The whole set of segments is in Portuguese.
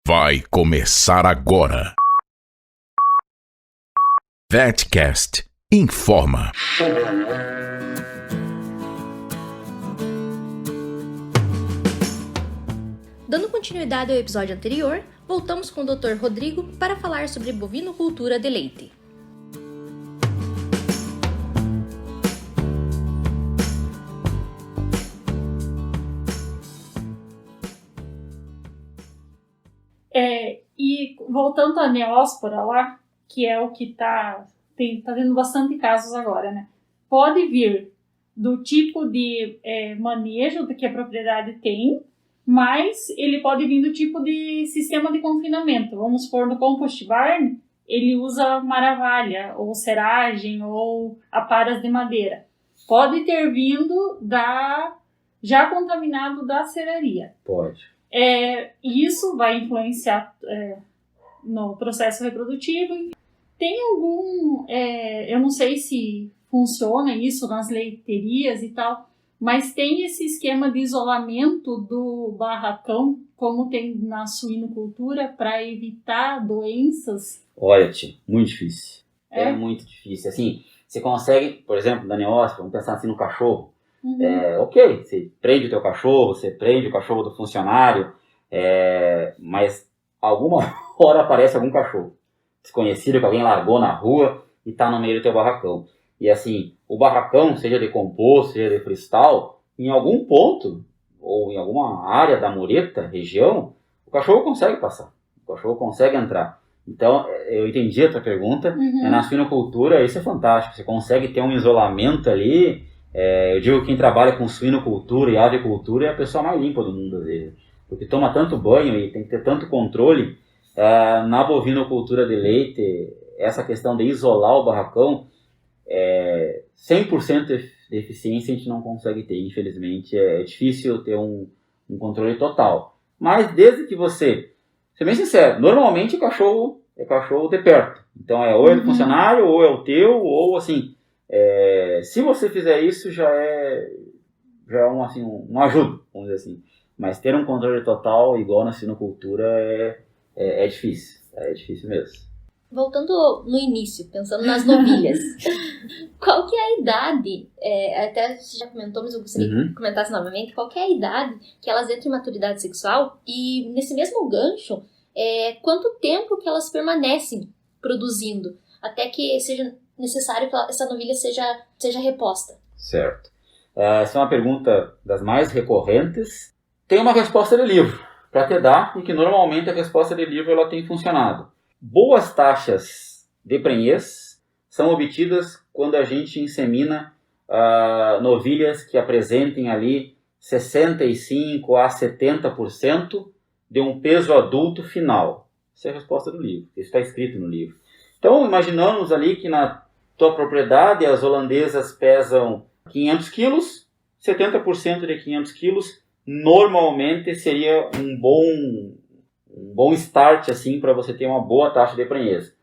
Vai começar agora. Vetcast informa. Dando continuidade ao episódio anterior, voltamos com o Dr. Rodrigo para falar sobre bovinocultura de leite. E voltando à neóspora lá, que é o que tá tendo bastante casos agora, né? Pode vir do tipo de manejo que a propriedade tem, mas ele pode vir do tipo de sistema de confinamento. Vamos supor, no compost barn, ele usa maravalha, ou seragem, ou aparas de madeira. Pode ter vindo já contaminado da serraria. Pode. Isso vai influenciar no processo reprodutivo. Tem algum... eu não sei se funciona isso nas leiterias e tal, mas tem esse esquema de isolamento do barracão, como tem na suinocultura, para evitar doenças? Olha, tia, muito difícil. É muito difícil. Assim, você consegue, por exemplo, da neóspora, vamos pensar assim no cachorro. Ok, você prende o teu cachorro, você prende o cachorro do funcionário, mas alguma hora aparece algum cachorro desconhecido que alguém largou na rua e está no meio do teu barracão. E assim, o barracão, seja de composto, seja de cristal, em algum ponto, ou em alguma área da mureta, região, o cachorro consegue passar, o cachorro consegue entrar. Então, eu entendi a tua pergunta. Na suinocultura isso é fantástico, você consegue ter um isolamento ali. Eu digo que quem trabalha com suinocultura e avicultura é a pessoa mais limpa do mundo, às vezes, porque toma tanto banho e tem que ter tanto controle. Na bovinocultura de leite, essa questão de isolar o barracão, 100% de eficiência a gente não consegue ter, infelizmente. É difícil ter um controle total. Mas desde que você... Ser bem sincero, normalmente o cachorro é cachorro de perto. Então ou é do funcionário, ou é o teu, ou assim... se você fizer isso, já é uma ajuda, vamos dizer assim. Mas ter um controle total, igual na suinocultura, é difícil. É difícil mesmo. Voltando no início, pensando nas novilhas, qual que é a idade, até você já comentou, mas eu gostaria que comentasse novamente, qual que é a idade que elas entram em maturidade sexual e nesse mesmo gancho, quanto tempo que elas permanecem produzindo, até que seja necessário que essa novilha seja reposta? Certo. Essa é uma pergunta das mais recorrentes. Tem uma resposta de livro para te dar, e que normalmente a resposta de livro ela tem funcionado. Boas taxas de prenhez são obtidas quando a gente insemina novilhas que apresentem ali 65% a 70% de um peso adulto final. Essa é a resposta do livro, isso está escrito no livro. Então, imaginamos ali que na tua propriedade as holandesas pesam 500 quilos, 70% de 500 quilos normalmente seria um bom start assim, para você ter uma boa taxa de prenhez.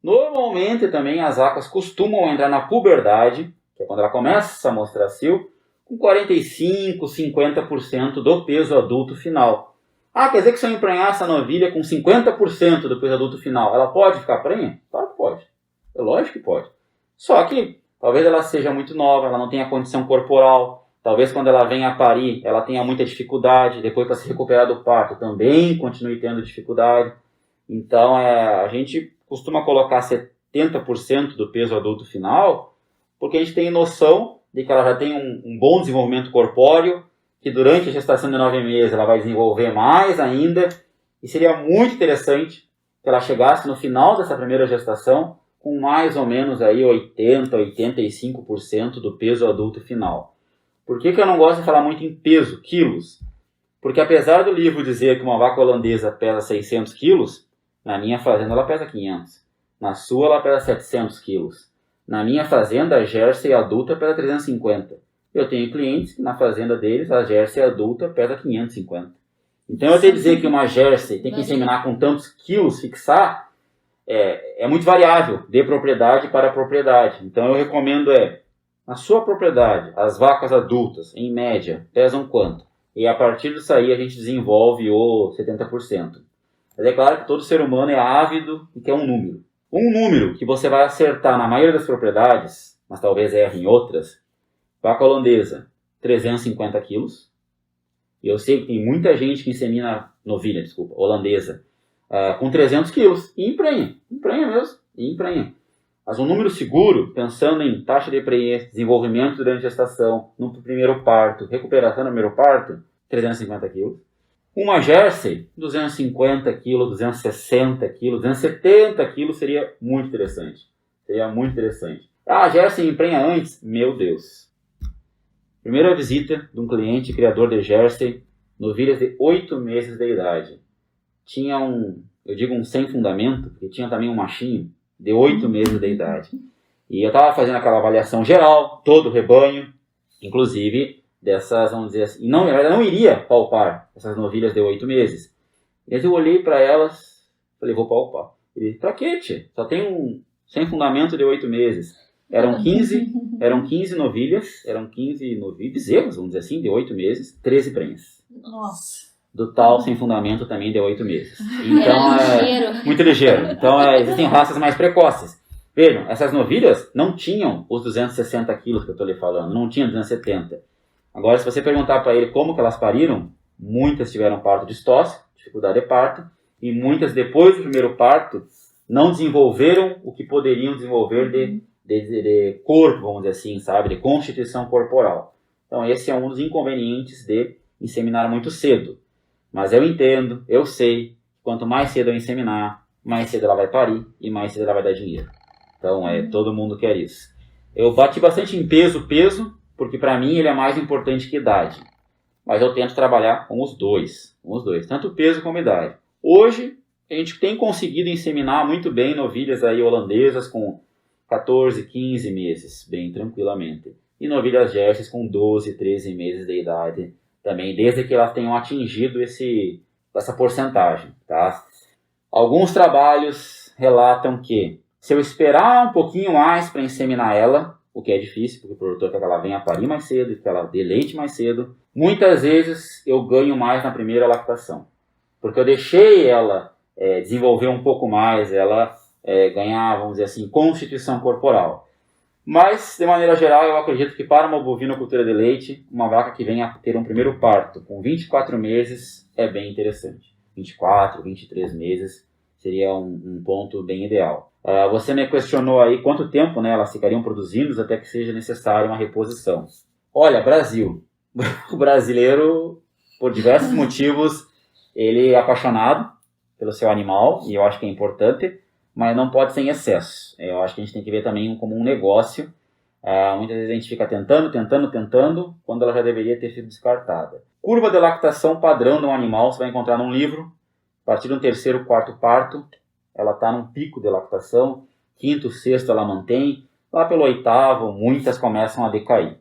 Normalmente também as vacas costumam entrar na puberdade, que é quando ela começa a mostrar cio, com 45%, 50% do peso adulto final. Quer dizer que se eu emprenhar essa novilha com 50% do peso adulto final, ela pode ficar prenha? Claro que pode. É lógico que pode. Só que talvez ela seja muito nova, ela não tenha condição corporal, talvez quando ela venha a parir, ela tenha muita dificuldade, depois para se recuperar do parto também continue tendo dificuldade. Então a gente costuma colocar 70% do peso adulto final, porque a gente tem noção de que ela já tem um bom desenvolvimento corpóreo, que durante a gestação de 9 meses ela vai desenvolver mais ainda, e seria muito interessante que ela chegasse no final dessa primeira gestação com mais ou menos aí 80%, 85% do peso adulto final. Por que eu não gosto de falar muito em peso, quilos? Porque apesar do livro dizer que uma vaca holandesa pesa 600 quilos, na minha fazenda ela pesa 500. Na sua ela pesa 700 quilos. Na minha fazenda a Jersey adulta pesa 350. Eu tenho clientes que na fazenda deles a Jersey adulta pesa 550. Então eu tenho que dizer que uma Jersey tem que inseminar com tantos quilos, fixar, é muito variável de propriedade para propriedade. Então eu recomendo na sua propriedade, as vacas adultas, em média, pesam quanto? E a partir disso aí a gente desenvolve o 70%. Mas é claro que todo ser humano é ávido e quer um número. Um número que você vai acertar na maioria das propriedades, mas talvez erre em outras. Vaca holandesa, 350 quilos. E eu sei que tem muita gente que insemina novilha, holandesa, com 300 quilos. E emprenha mesmo, e emprenha. Mas um número seguro, pensando em taxa de prenhez, desenvolvimento durante a gestação, no primeiro parto, recuperação no primeiro parto, 350 quilos. Uma Jersey, 250 quilos, 260 quilos, 270 quilos seria muito interessante. A Jersey emprenha antes? Meu Deus. Primeira visita de um cliente criador de Jersey, novilhas de 8 meses de idade. Tinha um sem fundamento, porque tinha também um machinho de 8 meses de idade. E eu estava fazendo aquela avaliação geral, todo o rebanho, inclusive dessas, vamos dizer assim, não iria palpar essas novilhas de 8 meses. E eu olhei para elas, falei, vou palpar. Ele, pra quê, tchê? Só tem um sem fundamento de 8 meses. Eram 15 novilhas, bezerros, vamos dizer assim, de 8 meses, 13 prenhas. Nossa. Do tal sem fundamento também de 8 meses. Então muito ligeiro. Então existem raças mais precoces. Vejam, essas novilhas não tinham os 260 quilos que eu estou lhe falando, não tinham 270. Agora, se você perguntar para ele como que elas pariram, muitas tiveram parto distóxico, dificuldade de parto, e muitas depois do primeiro parto não desenvolveram o que poderiam desenvolver de corpo, vamos dizer assim, sabe, de constituição corporal. Então esse é um dos inconvenientes de inseminar muito cedo. Mas eu entendo, eu sei, quanto mais cedo eu inseminar, mais cedo ela vai parir e mais cedo ela vai dar dinheiro. Então todo mundo quer isso. Eu bati bastante em peso, porque para mim ele é mais importante que idade. Mas eu tento trabalhar com os dois, tanto peso como idade. Hoje a gente tem conseguido inseminar muito bem novilhas aí holandesas com 14, 15 meses, bem tranquilamente. E novilhas jerseys com 12, 13 meses de idade também, desde que elas tenham atingido essa porcentagem. Tá? Alguns trabalhos relatam que se eu esperar um pouquinho mais para inseminar ela, o que é difícil, porque o produtor quer que ela venha parir mais cedo, que ela dê leite mais cedo, muitas vezes eu ganho mais na primeira lactação. Porque eu deixei ela desenvolver um pouco mais, ela ganhar, vamos dizer assim, constituição corporal. Mas, de maneira geral, eu acredito que para uma bovinocultura de leite, uma vaca que venha a ter um primeiro parto com 24 meses é bem interessante. 24, 23 meses seria um ponto bem ideal. Você me questionou aí quanto tempo, né, elas ficariam produzindo até que seja necessária uma reposição. Olha, Brasil. O brasileiro, por diversos motivos, ele é apaixonado pelo seu animal, e eu acho que é importante, mas não pode ser em excesso. Eu acho que a gente tem que ver também como um negócio. Muitas vezes a gente fica tentando, quando ela já deveria ter sido descartada. Curva de lactação padrão de um animal, você vai encontrar num livro. A partir do 3º, 4º parto, ela está num pico de lactação. 5º, 6º ela mantém. Lá pelo 8º, muitas começam a decair.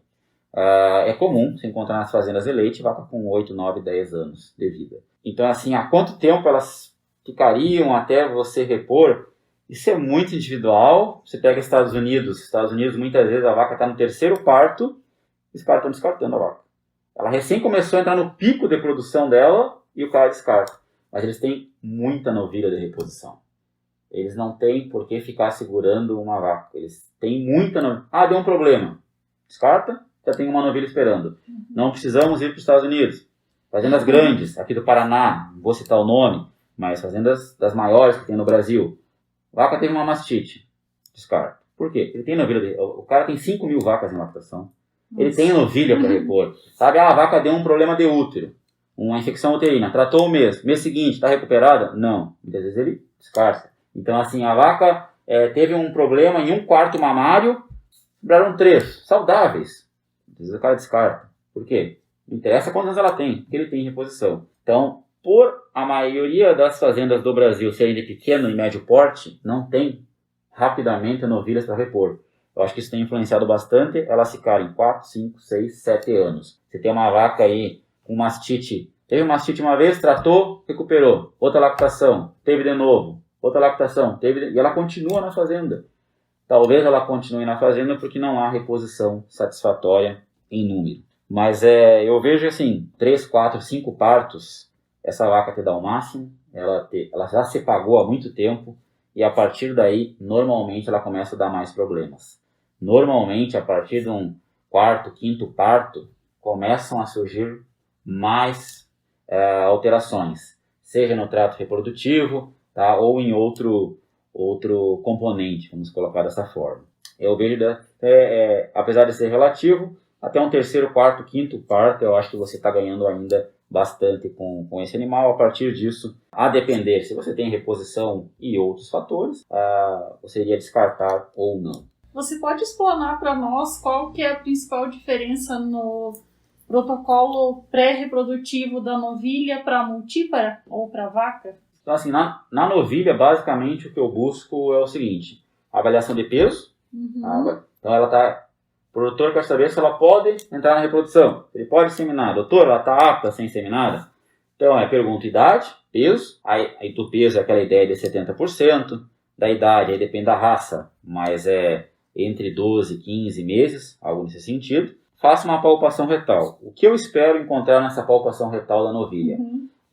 É comum se encontrar nas fazendas de leite vaca com 8, 9, 10 anos de vida. Então, assim, há quanto tempo elas ficariam até você repor? Isso é muito individual. Você pega Estados Unidos, muitas vezes a vaca está no 3º parto, os caras estão descartando a vaca. Ela recém começou a entrar no pico de produção dela e o cara descarta. Mas eles têm muita novilha de reposição. Eles não têm por que ficar segurando uma vaca. Eles têm muita novilha. Deu um problema. Descarta, já tem uma novilha esperando. Não precisamos ir para os Estados Unidos. Fazendas grandes, aqui do Paraná, não vou citar o nome, mas fazendas das maiores que tem no Brasil. Vaca teve uma mastite. Descarta. Por quê? Ele tem novilha. O cara tem 5.000 vacas em lactação. Ele tem novilha para repor. Sabe, a vaca deu um problema de útero. Uma infecção uterina. Tratou o mês. Mês seguinte, está recuperada? Não. Muitas vezes ele descarta. Então, assim, a vaca teve um problema em um quarto mamário. Sobraram 3. Saudáveis. Às vezes o cara descarta. Por quê? Não interessa quantos anos ela tem. Porque ele tem reposição. Então, por a maioria das fazendas do Brasil serem de pequeno e médio porte, não tem rapidamente novilhas para repor. Eu acho que isso tem influenciado bastante elas ficarem 4, 5, 6, 7 anos. Você tem uma vaca aí com mastite, teve mastite uma vez, tratou, recuperou. Outra lactação, teve de novo. Outra lactação, e ela continua na fazenda. Talvez ela continue na fazenda porque não há reposição satisfatória em número. Mas eu vejo assim, 3, 4, 5 partos, essa vaca te dá o máximo, ela já se pagou há muito tempo e a partir daí, normalmente, ela começa a dar mais problemas. Normalmente, a partir de um quarto, quinto parto, começam a surgir mais alterações, seja no trato reprodutivo, tá, ou em outro componente, vamos colocar dessa forma. Eu vejo, apesar de ser relativo, até um terceiro, quarto, quinto parto, eu acho que você está ganhando ainda bastante com esse animal. A partir disso, a depender se você tem reposição e outros fatores, você iria descartar ou não. Você pode explanar para nós qual que é a principal diferença no protocolo pré-reprodutivo da novilha para a multípara ou para a vaca? Então, assim, na novilha, basicamente, o que eu busco é o seguinte: avaliação de peso. Então, o produtor quer saber se ela pode entrar na reprodução. Ele pode inseminar. Doutor, ela está apta a ser inseminada? Então, pergunta idade, peso. Aí do peso é aquela ideia de 70%. Da idade, aí depende da raça, mas é entre 12 e 15 meses, algo nesse sentido. Faça uma palpação retal. O que eu espero encontrar nessa palpação retal da novilha?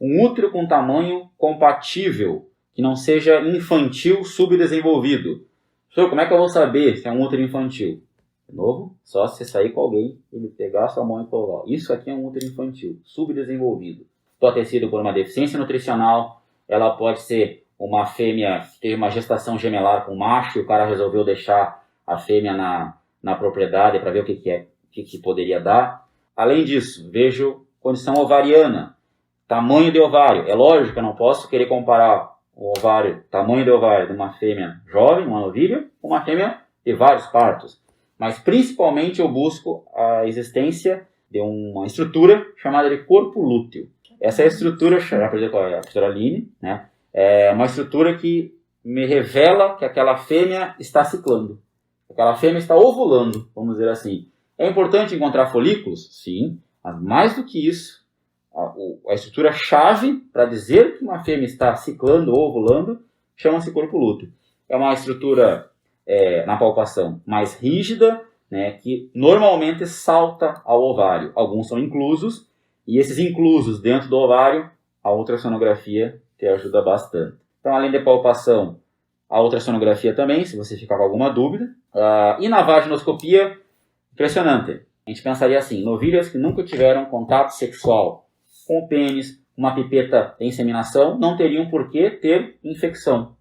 Um útero com tamanho compatível, que não seja infantil subdesenvolvido. Professor, como é que eu vou saber se é um útero infantil? De novo, só se você sair com alguém, ele pegar a sua mão e colocar. Isso aqui é um útero infantil, subdesenvolvido. Pode ter sido por uma deficiência nutricional, ela pode ser uma fêmea que teve uma gestação gemelar com um macho e o cara resolveu deixar a fêmea na propriedade para ver o que poderia dar. Além disso, vejo condição ovariana, tamanho de ovário. É lógico que eu não posso querer comparar o ovário, tamanho de ovário de uma fêmea jovem, uma novilha, com uma fêmea de vários partos. Mas principalmente eu busco a existência de uma estrutura chamada de corpo lúteo. Essa estrutura, já aprendi com a professora Aline, né? É uma estrutura que me revela que aquela fêmea está ciclando. Aquela fêmea está ovulando, vamos dizer assim. É importante encontrar folículos? Sim. Mas mais do que isso, a estrutura-chave para dizer que uma fêmea está ciclando ou ovulando chama-se corpo lúteo. É uma estrutura, na palpação, mais rígida, né, que normalmente salta ao ovário. Alguns são inclusos, e esses inclusos dentro do ovário, a ultrassonografia te ajuda bastante. Então, além da palpação, a ultrassonografia também, se você ficar com alguma dúvida. E na vaginoscopia, impressionante. A gente pensaria assim: novilhas que nunca tiveram contato sexual com o pênis, uma pipeta de inseminação, não teriam por que ter infecção.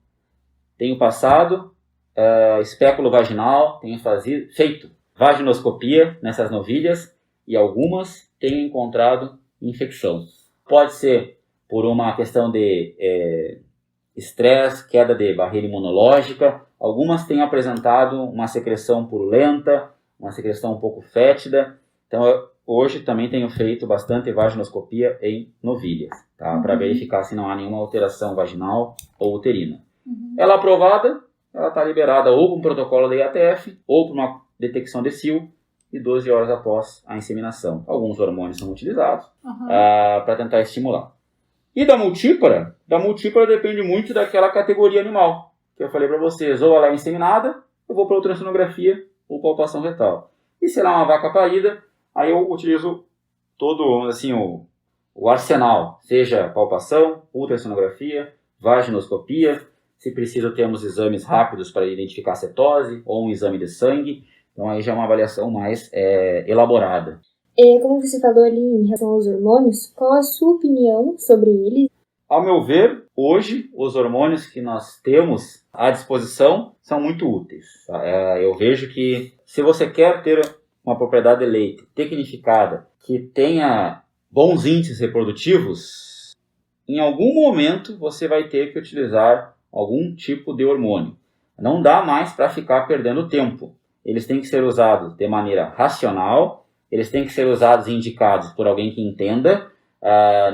Tenho passado espéculo vaginal, tenho feito vaginoscopia nessas novilhas e algumas tenho encontrado infecção. Pode ser por uma questão de estresse, queda de barreira imunológica. Algumas têm apresentado uma secreção purulenta, uma secreção um pouco fétida. Então, hoje também tenho feito bastante vaginoscopia em novilhas, tá? Para verificar se não há nenhuma alteração vaginal ou uterina. Ela aprovada, ela está liberada ou para um protocolo da IATF ou para uma detecção de sil e 12 horas após a inseminação. Alguns hormônios são utilizados para tentar estimular. E da multípara depende muito daquela categoria animal que eu falei para vocês. Ou ela é inseminada, eu vou para ultrassonografia ou palpação retal. E se ela é uma vaca parida, aí eu utilizo todo assim, o arsenal, seja palpação, ultrassonografia, vaginoscopia. Se precisa, temos exames rápidos para identificar cetose ou um exame de sangue. Então aí já é uma avaliação mais elaborada. Como você falou ali em relação aos hormônios, qual a sua opinião sobre eles? Ao meu ver, hoje, os hormônios que nós temos à disposição são muito úteis. Eu vejo que se você quer ter uma propriedade de leite tecnificada, que tenha bons índices reprodutivos, em algum momento você vai ter que utilizar algum tipo de hormônio. Não dá mais para ficar perdendo tempo. Eles têm que ser usados de maneira racional, eles têm que ser usados e indicados por alguém que entenda,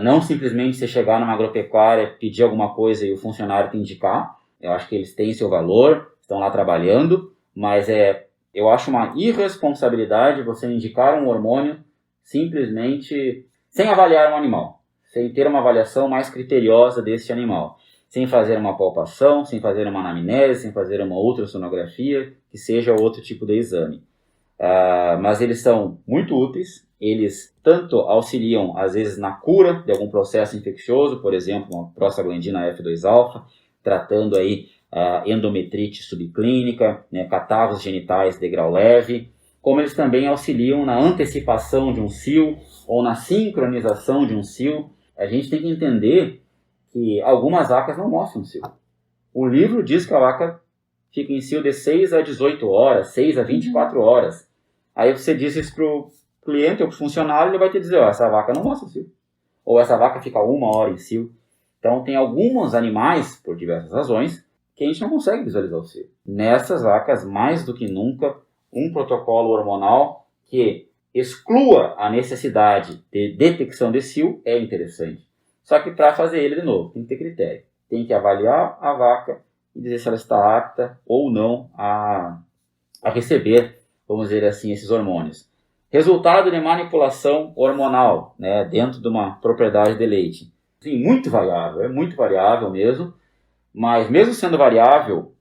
não simplesmente você chegar numa agropecuária, pedir alguma coisa e o funcionário te indicar. Eu acho que eles têm seu valor, estão lá trabalhando, mas eu acho uma irresponsabilidade você indicar um hormônio simplesmente sem avaliar um animal, sem ter uma avaliação mais criteriosa desse animal, sem fazer uma palpação, sem fazer uma anamnese, sem fazer uma ultrassonografia, que seja outro tipo de exame. mas eles são muito úteis. Eles tanto auxiliam, às vezes, na cura de algum processo infeccioso, por exemplo, uma prostaglandina F2-alfa, tratando aí endometrite subclínica, né, catarros genitais de grau leve, como eles também auxiliam na antecipação de um cio ou na sincronização de um cio. A gente tem que entender que algumas vacas não mostram cio. O livro diz que a vaca fica em cio de 6 a 18 horas, 6 a 24 horas. Aí você diz isso para o cliente ou para o funcionário, ele vai te dizer, essa vaca não mostra cio. Ou essa vaca fica 1 hora em cio. Então tem alguns animais, por diversas razões, que a gente não consegue visualizar o cio. Nessas vacas, mais do que nunca, um protocolo hormonal que exclua a necessidade de detecção de cio é interessante. Só que para fazer ele, de novo, tem que ter critério. Tem que avaliar a vaca e dizer se ela está apta ou não a receber, vamos dizer assim, esses hormônios. Resultado de manipulação hormonal, né, dentro de uma propriedade de leite. Sim, muito variável, é muito variável mesmo, mas mesmo sendo variável,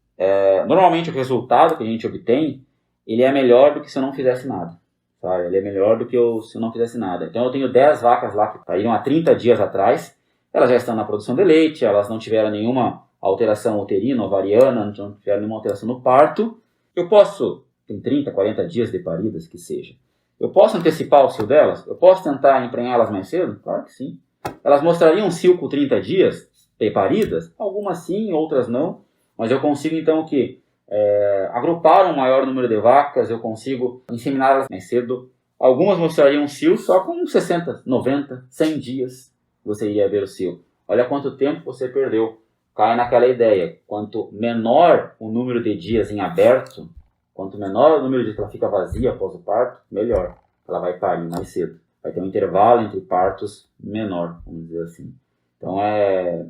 normalmente o resultado que a gente obtém, ele é melhor do que se eu não fizesse nada. Sabe? Ele é melhor do que se eu não fizesse nada. Então eu tenho 10 vacas lá que saíram há 30 dias atrás, elas já estão na produção de leite, elas não tiveram nenhuma alteração uterina, ovariana, não tiveram nenhuma alteração no parto. Eu posso, tem 30, 40 dias de paridas que seja, eu posso antecipar o cio delas? Eu posso tentar emprenhá-las mais cedo? Claro que sim. Elas mostrariam um cio com 30 dias de paridas? Algumas sim, outras não. Mas eu consigo então agrupar um maior número de vacas, eu consigo inseminá-las mais cedo. Algumas mostrariam um cio só com 60, 90, 100 dias você iria ver o cio. Olha quanto tempo você perdeu. Cai naquela ideia. Quanto menor o número de dias em aberto, quanto menor o número de dias que ela fica vazia após o parto, melhor. Ela vai parir mais cedo. Vai ter um intervalo entre partos menor, vamos dizer assim. Então,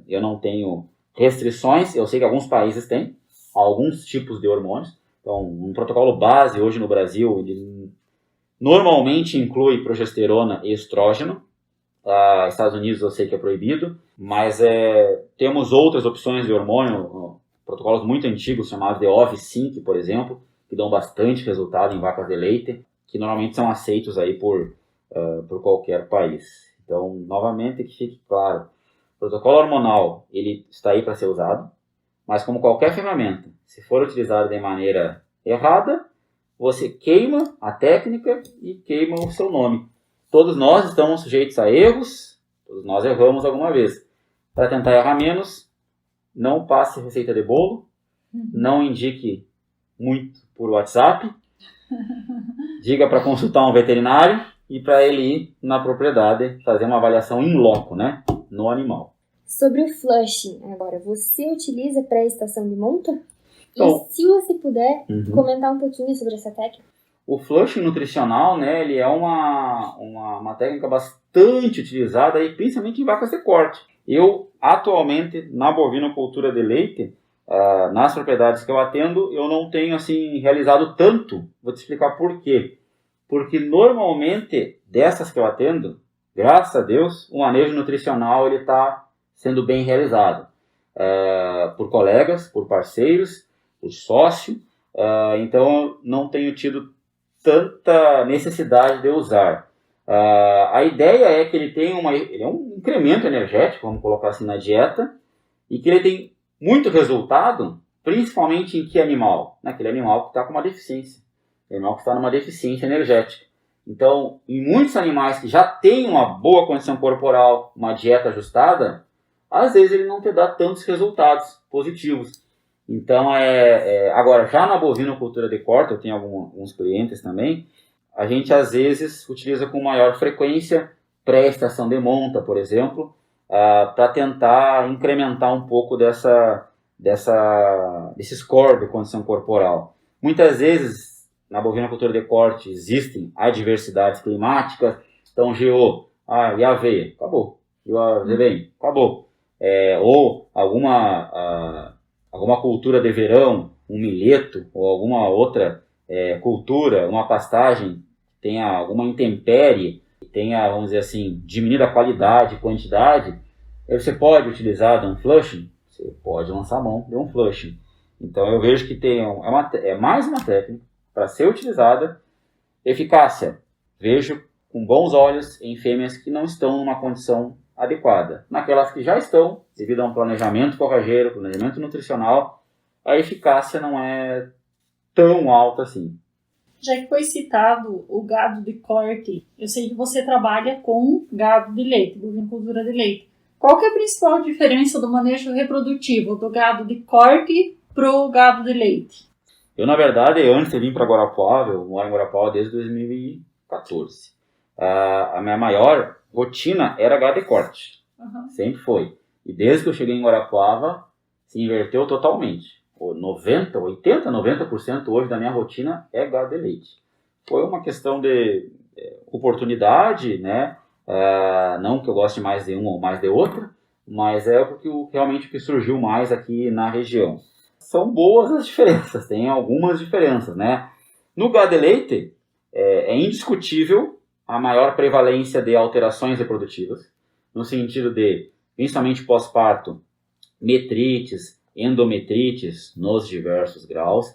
eu não tenho restrições. Eu sei que alguns países têm alguns tipos de hormônios. Então, um protocolo base hoje no Brasil, ele normalmente inclui progesterona e estrógeno. Nos Estados Unidos eu sei que é proibido, mas temos outras opções de hormônio, protocolos muito antigos chamados de OV-Sync, por exemplo, que dão bastante resultado em vacas de leite, que normalmente são aceitos aí por qualquer país. Então, novamente, que fique claro, o protocolo hormonal ele está aí para ser usado, mas como qualquer ferramenta, se for utilizado de maneira errada, você queima a técnica e queima o seu nome. Todos nós estamos sujeitos a erros, todos nós erramos alguma vez. Para tentar errar menos, não passe receita de bolo, não indique muito por WhatsApp, diga para consultar um veterinário e para ele ir na propriedade fazer uma avaliação in loco, né, no animal. Sobre o flushing, agora, você utiliza para a estação de monta? Então, e se você puder comentar um pouquinho sobre essa técnica? O flushing nutricional, né, ele é uma técnica bastante utilizada, aí, principalmente em vacas de corte. Eu, atualmente, na bovinocultura de leite, nas propriedades que eu atendo, eu não tenho assim, realizado tanto. Vou te explicar por quê. Porque, normalmente, dessas que eu atendo, graças a Deus, o manejo nutricional está sendo bem realizado. Por colegas, por parceiros, por sócio. Então, eu não tenho tido tanta necessidade de usar. A ideia é que ele é um incremento energético, vamos colocar assim, na dieta, e que ele tem muito resultado, principalmente em que animal? Naquele animal que está com uma deficiência. Animal que está numa deficiência energética. Então, em muitos animais que já têm uma boa condição corporal, uma dieta ajustada, às vezes ele não te dá tantos resultados positivos. Então, agora, já na bovinocultura de corte, eu tenho alguns clientes também, a gente às vezes utiliza com maior frequência pré-estação de monta, por exemplo, para tentar incrementar um pouco desse score de condição corporal. Muitas vezes, na bovinocultura de corte, existem adversidades climáticas, então GO, e a aveia, acabou. E o azevém, acabou. Ou alguma cultura de verão, um milheto ou alguma outra cultura, uma pastagem que tenha alguma intempérie, que tenha, vamos dizer assim, diminuída a qualidade e quantidade, aí você pode utilizar de um flushing? Você pode lançar a mão de um flushing. Então eu vejo que é mais uma técnica para ser utilizada Eficácia. Vejo com bons olhos em fêmeas que não estão numa condição adequada. Naquelas que já estão, devido a um planejamento forrageiro, planejamento nutricional, a eficácia não é tão alta assim. Já que foi citado o gado de corte, eu sei que você trabalha com gado de leite, bovinocultura de leite. Qual que é a principal diferença do manejo reprodutivo do gado de corte para o gado de leite? Eu, na verdade, antes de vir para Guarapuava, eu moro em Guarapuava desde 2014. A minha maior rotina era gado de corte. Sempre foi. E desde que eu cheguei em Guarapuava, se inverteu totalmente. 90% hoje da minha rotina é gado de leite. Foi uma questão de oportunidade, né? Não que eu goste mais de uma ou mais de outra, mas é porque realmente o que surgiu mais aqui na região. São boas as diferenças, tem algumas diferenças, né? No gado de leite, é indiscutível a maior prevalência de alterações reprodutivas, no sentido de, principalmente pós-parto, metrites, endometrites nos diversos graus,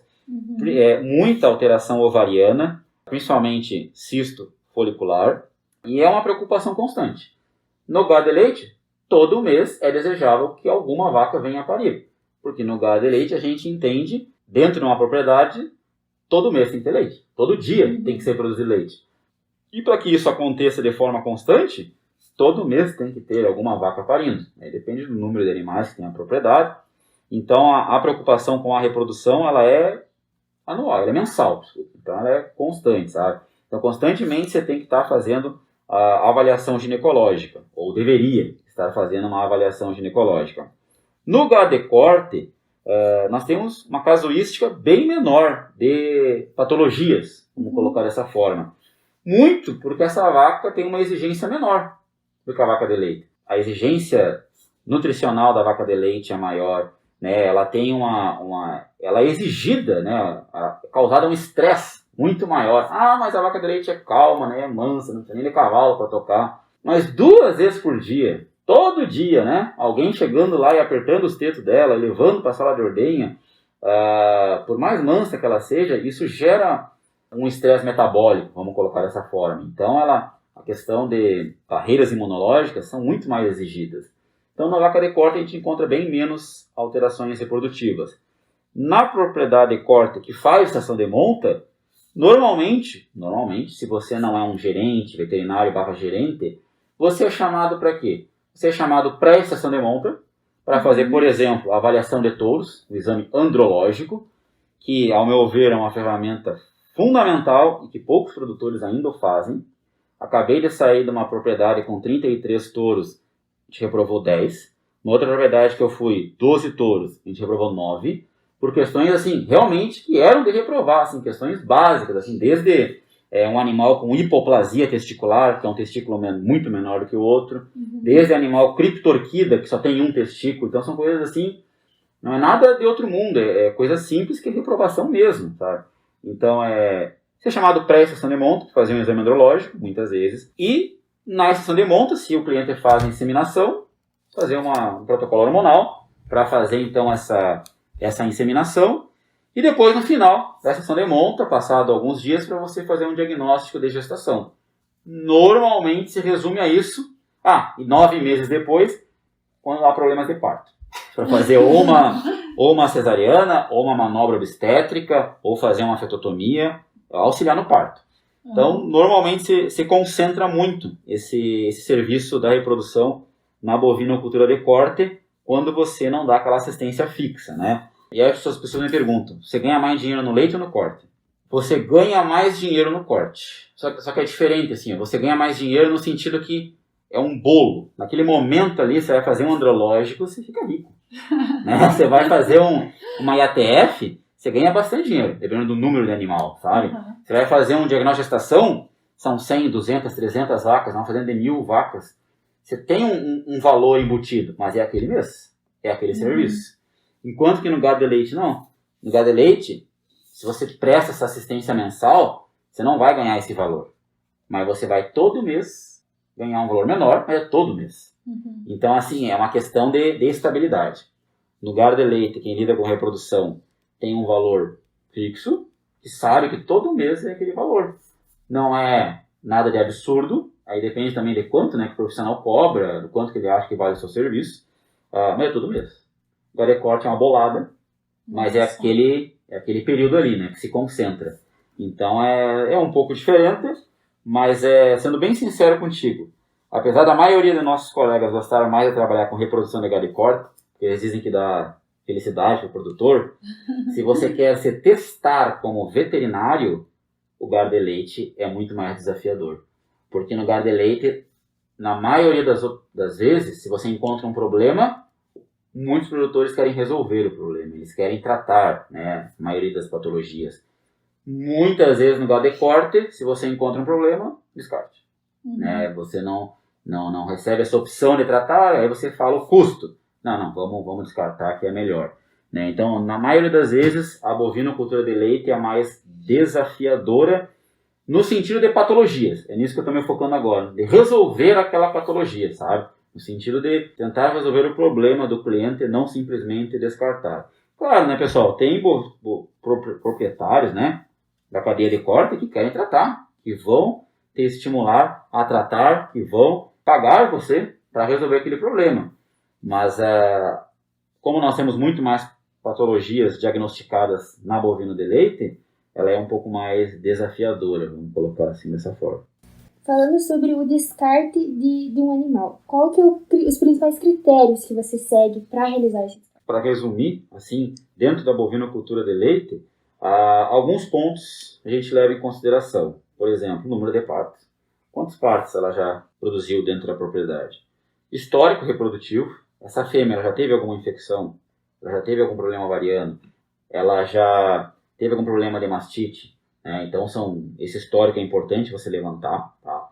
muita alteração ovariana, principalmente cisto folicular, e é uma preocupação constante. No gado de leite, todo mês é desejável que alguma vaca venha a parir, porque no gado de leite a gente entende, dentro de uma propriedade, todo mês tem que ter leite, todo dia tem que ser produzido leite. E para que isso aconteça de forma constante, todo mês tem que ter alguma vaca parindo. Depende do número de animais que tem a propriedade. Então, a preocupação com a reprodução, ela é anual, ela é mensal. Então, ela é constante, sabe? Então, constantemente você tem que estar fazendo a avaliação ginecológica, ou deveria estar fazendo uma avaliação ginecológica. No gado de corte, nós temos uma casuística bem menor de patologias, vamos colocar dessa forma. Muito porque essa vaca tem uma exigência menor do que a vaca de leite. A exigência nutricional da vaca de leite é maior, né? Ela tem ela é exigida, né? Causada um estresse muito maior. Mas a vaca de leite é calma, né? É mansa, não tem nem de cavalo para tocar. Mas 2 vezes por dia, todo dia, né? Alguém chegando lá e apertando os tetos dela, levando para a sala de ordenha, por mais mansa que ela seja, isso gera um estresse metabólico, vamos colocar dessa forma. Então, a questão de barreiras imunológicas são muito mais exigidas. Então, na vaca de corte, a gente encontra bem menos alterações reprodutivas. Na propriedade de corte que faz estação de monta, normalmente, se você não é um gerente, veterinário / gerente, você é chamado para quê? Você é chamado pré-estação de monta para fazer, por exemplo, a avaliação de touros, o exame andrológico, que, ao meu ver, é uma ferramenta fundamental e que poucos produtores ainda o fazem. Acabei de sair de uma propriedade com 33 touros, a gente reprovou 10. Uma outra propriedade que eu fui, 12 touros, a gente reprovou 9. Por questões, assim, realmente que eram de reprovar, assim, questões básicas, assim, desde um animal com hipoplasia testicular, que é um testículo muito menor do que o outro, desde animal criptorquida, que só tem um testículo. Então são coisas assim, não é nada de outro mundo, é coisa simples que é reprovação mesmo, sabe? Então, ser chamado pré-estação de monta, fazer um exame andrológico, muitas vezes. E, na estação de monta, se o cliente faz inseminação, fazer um protocolo hormonal para fazer, então, essa inseminação. E depois, no final da estação de monta, passado alguns dias, para você fazer um diagnóstico de gestação. Normalmente, se resume a isso. E 9 meses depois, quando há problemas de parto. Para fazer ou uma cesariana, ou uma manobra obstétrica, ou fazer uma fetotomia, auxiliar no parto. Então, normalmente se concentra muito esse serviço da reprodução na bovinocultura de corte, quando você não dá aquela assistência fixa, né? E aí as pessoas me perguntam, você ganha mais dinheiro no leite ou no corte? Você ganha mais dinheiro no corte. Só que é diferente, assim, você ganha mais dinheiro no sentido que é um bolo. Naquele momento ali, você vai fazer um andrológico, você fica rico. Né? Você vai fazer uma IATF, você ganha bastante dinheiro, dependendo do número de animal, sabe? Você vai fazer um diagnóstico de gestação, são 100, 200, 300 vacas, uma fazenda de 1000 vacas. Você tem um valor embutido, mas é aquele mês, é aquele serviço. Enquanto que no gado de leite, não. No gado de leite, se você presta essa assistência mensal, você não vai ganhar esse valor. Mas você vai todo mês ganhar um valor menor, mas é todo mês. Então, assim, é uma questão de estabilidade. No gado de leite, quem lida com reprodução tem um valor fixo, que sabe que todo mês é aquele valor. não é nada de absurdo, aí depende também de quanto, né, que o profissional cobra, do quanto que ele acha que vale o seu serviço, mas é tudo mesmo. O gado de corte é uma bolada, mas é aquele período ali, né, que se concentra. Então é um pouco diferente, mas sendo bem sincero contigo, apesar da maioria dos nossos colegas gostarem mais de trabalhar com reprodução de gado de corte, porque eles dizem que dá felicidade para o produtor, se você quer se testar como veterinário, o gado de leite é muito mais desafiador. Porque no gado de leite, na maioria das vezes, se você encontra um problema, muitos produtores querem resolver o problema, eles querem tratar, né, a maioria das patologias. Muitas vezes no gado de corte, se você encontra um problema, descarte. Né? Você não recebe essa opção de tratar, aí você fala o custo. Não, vamos descartar que é melhor. Né? Então, na maioria das vezes, a bovinocultura de leite é a mais desafiadora no sentido de patologias. É nisso que eu estou me focando agora, de resolver aquela patologia, sabe? No sentido de tentar resolver o problema do cliente e não simplesmente descartar. Claro, né, pessoal, tem proprietários, né, da cadeia de corte que querem tratar, que vão te estimular a tratar, que vão pagar você para resolver aquele problema. Mas, como nós temos muito mais patologias diagnosticadas na bovino de leite, ela é um pouco mais desafiadora, vamos colocar assim dessa forma. Falando sobre o descarte de um animal, qual que é os principais critérios que você segue para realizar esse descarte? Para resumir, assim, dentro da bovinocultura de leite, alguns pontos a gente leva em consideração. Por exemplo, o número de partos. Quantos partos ela já produziu dentro da propriedade? Histórico reprodutivo. Essa fêmea ela já teve alguma infecção? Ela já teve algum problema ovariano? Ela já teve algum problema de mastite? Então, esse histórico é importante você levantar. Tá?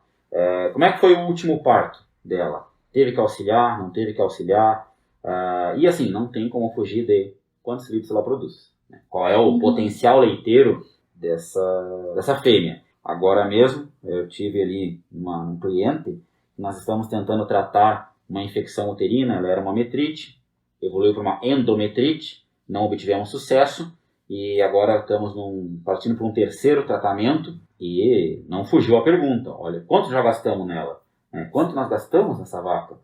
Como é que foi o último parto dela? Teve que auxiliar? Não teve que auxiliar? E assim, não tem como fugir de quantos litros ela produz. Né? Qual é o potencial leiteiro dessa fêmea? Agora mesmo, eu tive ali um cliente, nós estamos tentando tratar uma infecção uterina, ela era uma metrite, evoluiu para uma endometrite, não obtivemos sucesso, e agora estamos partindo para um terceiro tratamento, e não fugiu a pergunta, olha, quanto já gastamos nela? Quanto nós gastamos nessa vaca?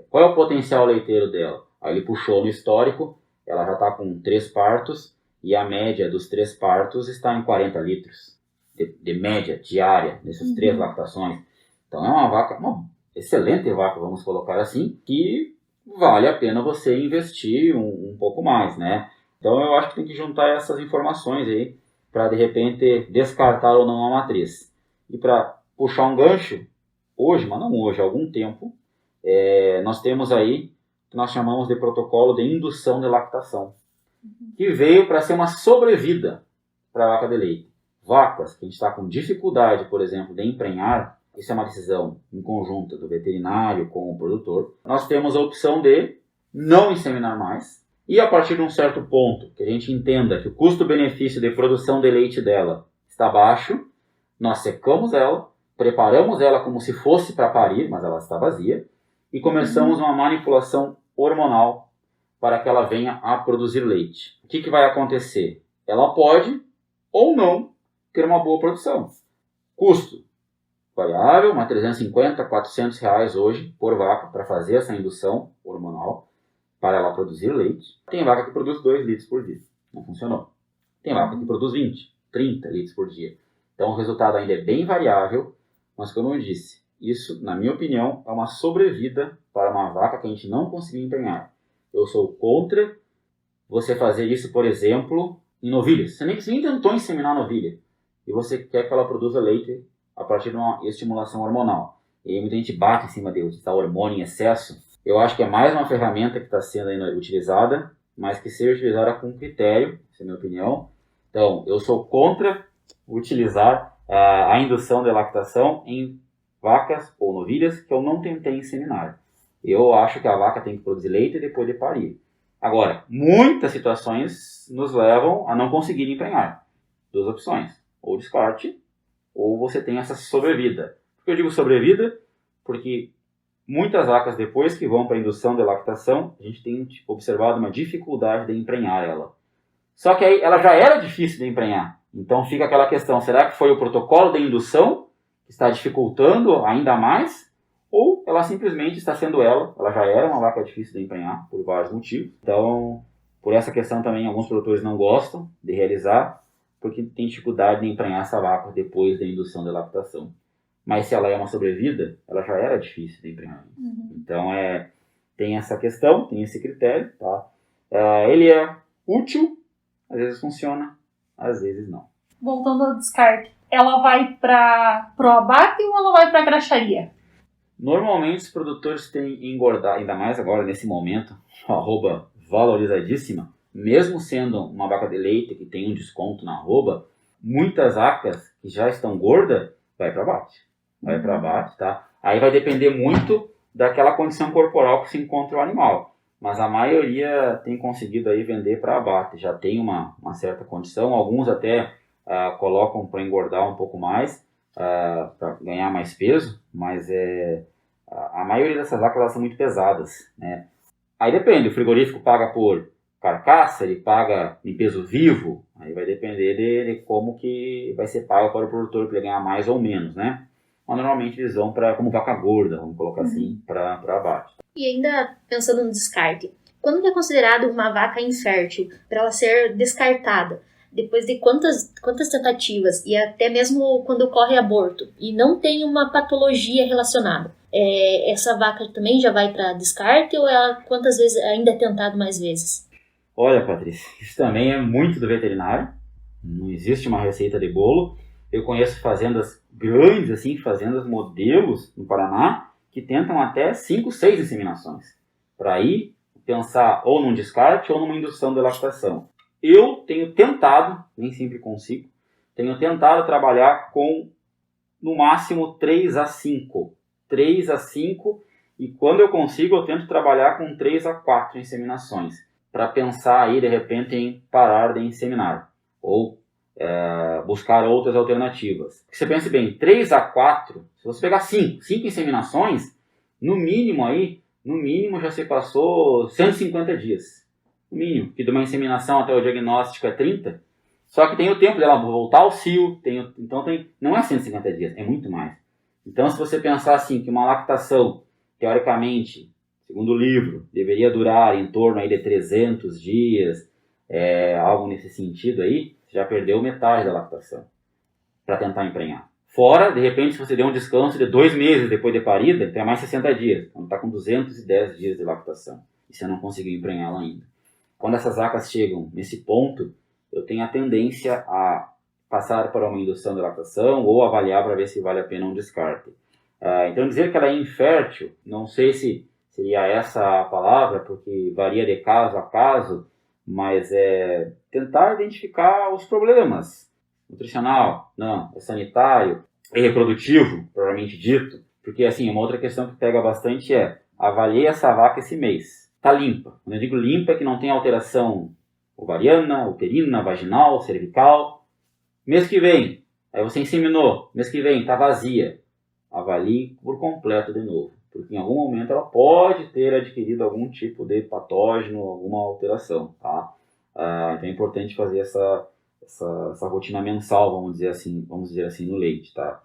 Qual é o potencial leiteiro dela? Aí ele puxou no histórico, ela já está com 3 partos, e a média dos 3 partos está em 40 litros. De média diária nessas 3 lactações. Então é uma vaca, uma excelente vaca, vamos colocar assim, que vale a pena você investir um pouco mais, né? Então eu acho que tem que juntar essas informações aí para de repente descartar ou não a matriz. E para puxar um gancho, hoje, mas não hoje, há algum tempo, nós temos aí o que nós chamamos de protocolo de indução de lactação, que veio para ser uma sobrevida para a vaca de leite. Vacas que a gente está com dificuldade, por exemplo, de emprenhar, isso é uma decisão em conjunto do veterinário com o produtor. Nós temos a opção de não inseminar mais e a partir de um certo ponto que a gente entenda que o custo-benefício de produção de leite dela está baixo, nós secamos ela, preparamos ela como se fosse para parir, mas ela está vazia, e começamos uma manipulação hormonal para que ela venha a produzir leite. O que vai acontecer? Ela pode ou não ter uma boa produção. Custo variável, mas 350, 400 reais hoje por vaca para fazer essa indução hormonal para ela produzir leite. Tem vaca que produz 2 litros por dia. Não funcionou. Tem vaca que produz 20, 30 litros por dia. Então o resultado ainda é bem variável, mas como eu disse, isso, na minha opinião, é uma sobrevida para uma vaca que a gente não conseguiu empenhar. Eu sou contra você fazer isso, por exemplo, em novilhas. Você nem tentou inseminar novilha. E você quer que ela produza leite a partir de uma estimulação hormonal. E aí muita gente bate em cima de usar hormônio em excesso. Eu acho que é mais uma ferramenta que está sendo aí utilizada, mas que seja utilizada com critério, essa é a minha opinião. Então, eu sou contra utilizar a indução de lactação em vacas ou novilhas que eu não tentei inseminar. Eu acho que a vaca tem que produzir leite depois de parir. Agora, muitas situações nos levam a não conseguir emprenhar. 2 opções. Ou descarte, ou você tem essa sobrevida. Por que eu digo sobrevida? Porque muitas vacas, depois que vão para a indução de lactação, a gente tem observado uma dificuldade de emprenhar ela. Só que aí ela já era difícil de emprenhar. Então fica aquela questão, será que foi o protocolo de indução que está dificultando ainda mais? Ou ela simplesmente está sendo ela já era uma vaca difícil de emprenhar por vários motivos. Então, por essa questão também, alguns produtores não gostam de realizar, porque tem dificuldade de emprenhar essa vaca depois da indução de lactação. Mas se ela é uma sobrevida, ela já era difícil de emprenhar. Então, tem essa questão, tem esse critério, tá? Ele é útil, às vezes funciona, às vezes não. Voltando ao descarte, ela vai para o abate ou ela vai para a graxaria? Normalmente os produtores têm que engordar, ainda mais agora nesse momento, arroba valorizadíssima, mesmo sendo uma vaca de leite que tem um desconto na arroba, muitas vacas que já estão gordas, vai para abate. Vai para abate, tá? Aí vai depender muito daquela condição corporal que se encontra o animal. Mas a maioria tem conseguido aí vender para abate. Já tem uma certa condição. Alguns até colocam para engordar um pouco mais, para ganhar mais peso. Mas a maioria dessas vacas elas são muito pesadas, né? Aí depende. O frigorífico paga por carcaça, ele paga em peso vivo. Aí vai depender de como que vai ser pago para o produtor para ele ganhar mais ou menos, né? Mas normalmente eles vão como vaca gorda, vamos colocar assim, para abate. E ainda pensando no descarte, quando é considerado uma vaca infértil para ela ser descartada, depois de quantas tentativas, e até mesmo quando ocorre aborto, e não tem uma patologia relacionada, essa vaca também já vai para descarte ou ela quantas vezes ainda é tentado mais vezes? Olha, Patrícia, isso também é muito do veterinário, não existe uma receita de bolo. Eu conheço fazendas grandes, assim, fazendas modelos no Paraná, que tentam até 5, 6 inseminações, para aí pensar ou num descarte ou numa indução de lactação. Eu tenho tentado, nem sempre consigo, tenho tentado trabalhar com, no máximo, 3 a 5. 3 a 5, e quando eu consigo, eu tento trabalhar com 3 a 4 inseminações, para pensar aí, de repente, em parar de inseminar, ou buscar outras alternativas. Porque você pense bem, 3 a 4, se você pegar 5 inseminações, no mínimo já se passou 150 dias. No mínimo, que de uma inseminação até o diagnóstico é 30, só que tem o tempo dela voltar ao cio, não é 150 dias, é muito mais. Então, se você pensar assim, que uma lactação, teoricamente, segundo o livro, deveria durar em torno aí de 300 dias, algo nesse sentido aí, já perdeu metade da lactação para tentar emprenhar. Fora, de repente, se você der um descanso de 2 meses depois de parida, então é mais 60 dias. Então está com 210 dias de lactação. E você não conseguiu emprenhá-la ainda. Quando essas vacas chegam nesse ponto, eu tenho a tendência a passar para uma indução de lactação ou avaliar para ver se vale a pena um descarte. Então dizer que ela é infértil, não sei se seria essa a palavra, porque varia de caso a caso, mas tentar identificar os problemas. Nutricional, não. É sanitário, é reprodutivo, provavelmente dito. Porque, assim, uma outra questão que pega bastante avaliei essa vaca esse mês. Está limpa. Quando eu digo limpa, é que não tem alteração ovariana, uterina, vaginal, cervical. Mês que vem, aí você inseminou. Mês que vem, está vazia. Avalie por completo de novo. Porque em algum momento ela pode ter adquirido algum tipo de patógeno, alguma alteração, tá? Então é importante fazer essa rotina mensal, vamos dizer assim, no leite, tá?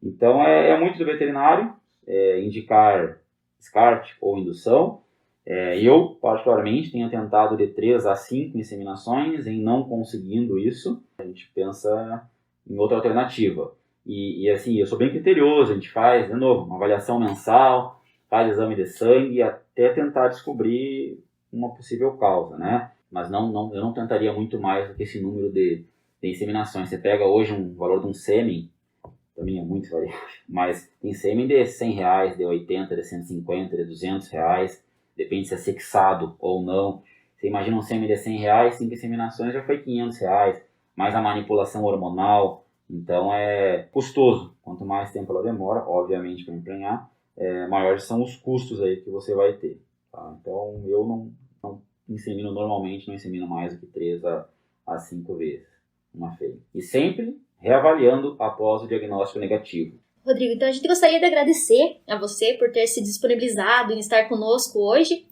Então é muito do veterinário indicar descarte ou indução. Eu, particularmente, tenho tentado de 3 a 5 inseminações. Em não conseguindo isso, a gente pensa em outra alternativa. E assim, eu sou bem criterioso, a gente faz, de novo, uma avaliação mensal, faz exame de sangue até tentar descobrir uma possível causa, né? Mas eu não tentaria muito mais do que esse número de inseminações. Você pega hoje um valor de um sêmen, também é muito variável, mas tem sêmen de R$100, de R$80, de R$150, de R$200, depende se é sexado ou não. Você imagina um sêmen de R$100, 5 inseminações já foi R$500, mais a manipulação hormonal. Então é custoso. Quanto mais tempo ela demora, obviamente, para emprenhar, maiores são os custos aí que você vai ter. Tá? Então eu não insemino normalmente, não insemino mais do que 3 a 5 vezes uma fêmea. E sempre reavaliando após o diagnóstico negativo. Rodrigo, então a gente gostaria de agradecer a você por ter se disponibilizado em estar conosco hoje.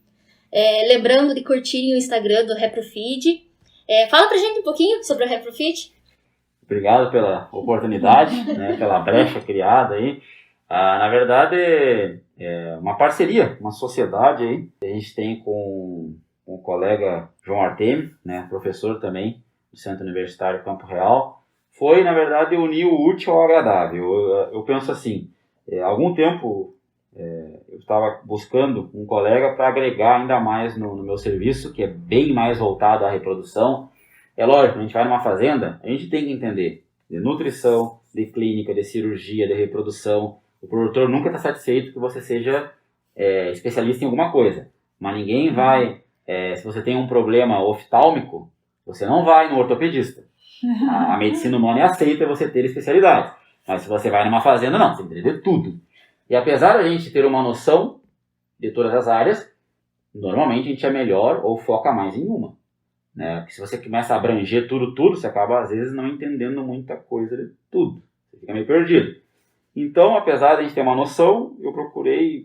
Lembrando de curtirem o Instagram do ReproFeed. Fala pra gente um pouquinho sobre o ReproFeed. Obrigado pela oportunidade, né, pela brecha criada aí. Na verdade, é uma parceria, uma sociedade aí que a gente tem com o colega João Artemio, né, professor também do Centro Universitário Campo Real. Foi, na verdade, unir o útil ao agradável. Eu penso assim, há algum tempo eu estava buscando um colega para agregar ainda mais no meu serviço, que é bem mais voltado à reprodução. É lógico, a gente vai numa fazenda, a gente tem que entender de nutrição, de clínica, de cirurgia, de reprodução. O produtor nunca está satisfeito que você seja especialista em alguma coisa. Mas ninguém vai, se você tem um problema oftálmico, você não vai no ortopedista. A medicina humana aceita você ter especialidade. Mas se você vai numa fazenda, não, você tem que entender tudo. E apesar de a gente ter uma noção de todas as áreas, normalmente a gente é melhor ou foca mais em uma. Né? Porque se você começa a abranger tudo, você acaba às vezes não entendendo muita coisa de tudo. Você fica meio perdido. Então, apesar de a gente ter uma noção, eu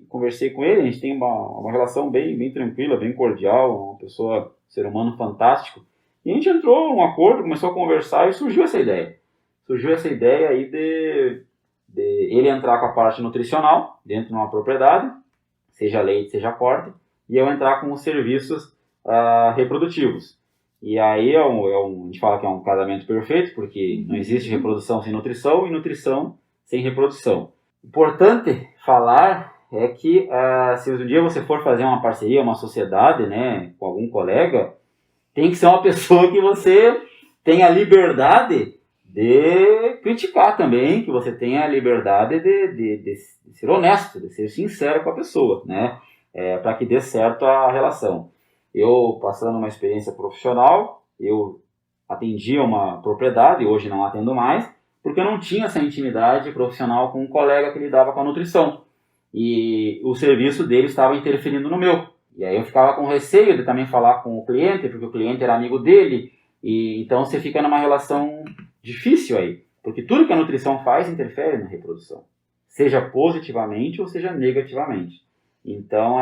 conversei com ele, a gente tem uma relação bem tranquila, bem cordial, uma pessoa, um ser humano fantástico. E a gente entrou num acordo, começou a conversar e surgiu essa ideia. Surgiu essa ideia aí de ele entrar com a parte nutricional dentro de uma propriedade, seja leite, seja corte, e eu entrar com os serviços reprodutivos. E aí a gente fala que é um casamento perfeito, porque não existe reprodução sem nutrição e nutrição sem reprodução. Importante falar é que se um dia você for fazer uma parceria, uma sociedade, né, com algum colega, tem que ser uma pessoa que você tenha a liberdade de criticar também, que você tenha a liberdade de ser honesto, de ser sincero com a pessoa, né? Para que dê certo a relação. Eu, passando uma experiência profissional, eu atendia uma propriedade, hoje não atendo mais, porque eu não tinha essa intimidade profissional com um colega que lidava com a nutrição. E o serviço dele estava interferindo no meu. E aí eu ficava com receio de também falar com o cliente, porque o cliente era amigo dele, e então você fica numa relação difícil aí, porque tudo que a nutrição faz interfere na reprodução, seja positivamente ou seja negativamente. Então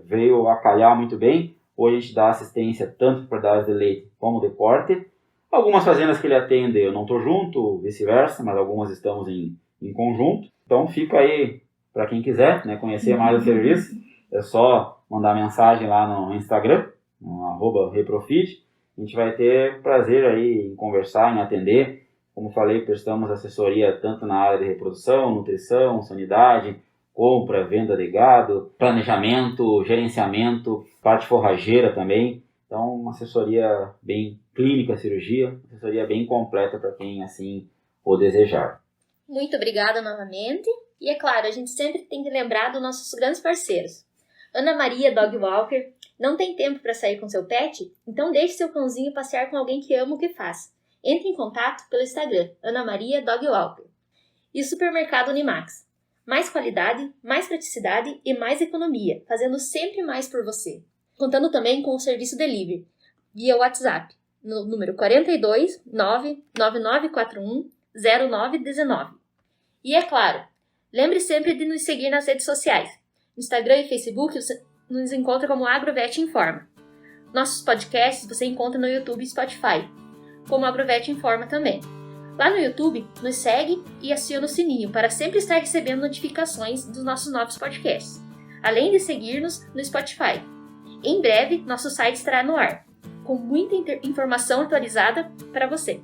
veio a calhar muito bem. Hoje a gente dá assistência tanto para propriedades de leite como de corte. Algumas fazendas que ele atende eu não estou junto, vice-versa, mas algumas estamos em conjunto. Então fica aí para quem quiser, né, conhecer mais o serviço, é só mandar mensagem lá no Instagram, no @reprofit. A gente vai ter prazer aí em conversar, em atender. Como falei, prestamos assessoria tanto na área de reprodução, nutrição, sanidade, compra, venda de gado, planejamento, gerenciamento, parte forrageira também. Então, uma assessoria bem clínica, cirurgia, assessoria bem completa para quem assim o desejar. Muito obrigada novamente. E é claro, a gente sempre tem que lembrar dos nossos grandes parceiros. Ana Maria Dog Walker. Não tem tempo para sair com seu pet? Então deixe seu cãozinho passear com alguém que ama o que faz. Entre em contato pelo Instagram, Ana Maria Dog Walker. E Supermercado Unimax. Mais qualidade, mais praticidade e mais economia, fazendo sempre mais por você. Contando também com o serviço delivery, via WhatsApp, no número 42 99941 0919. E é claro, lembre sempre de nos seguir nas redes sociais. Instagram e Facebook nos encontra como Agrovet Informa. Nossos podcasts você encontra no YouTube e Spotify, como Agrovet Informa também. Lá no YouTube, nos segue e aciona o sininho para sempre estar recebendo notificações dos nossos novos podcasts, além de seguir-nos no Spotify. Em breve, nosso site estará no ar, com muita informação atualizada para você.